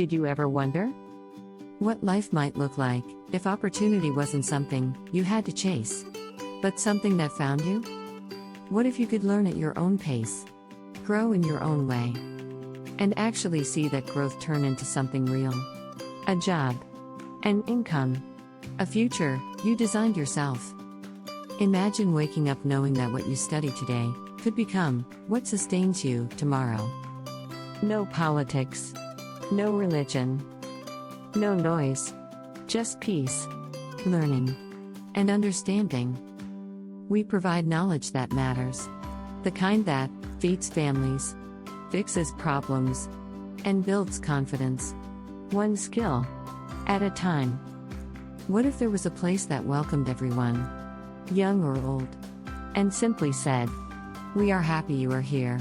Did you ever wonder what life might look like if opportunity wasn't something you had to chase, but something that found you? What if you could learn at your own pace, grow in your own way, and actually see that growth turn into something real? A job, an income, a future you designed yourself. Imagine waking up knowing that what you study today could become what sustains you tomorrow. No politics, no religion, no noise, just peace, learning, and understanding. We provide knowledge that matters, the kind that feeds families, fixes problems, and builds confidence, one skill at a time. What if there was a place that welcomed everyone, young or old, and simply said, "We are happy you are here"?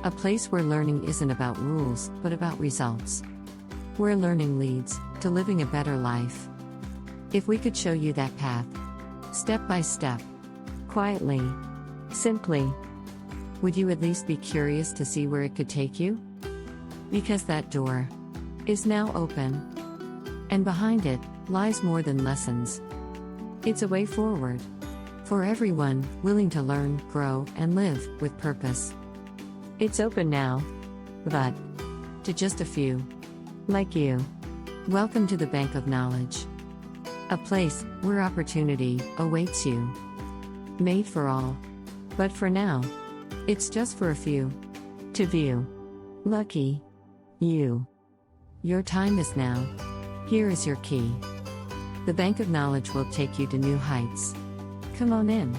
A place where learning isn't about rules, but about results. Where learning leads to living a better life. If we could show you that path, step by step, quietly, simply, would you at least be curious to see where it could take you? Because that door is now open, and behind it lies more than lessons. It's a way forward for everyone willing to learn, grow, and live with purpose. It's open now, but to just a few like you. Welcome to the Bank of Knowledge, a place where opportunity awaits you. Made for all, but for now, it's just for a few to view. Lucky you. Your time is now. Here is your key. The Bank of Knowledge will take you to new heights. Come on in.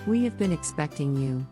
We have been expecting you.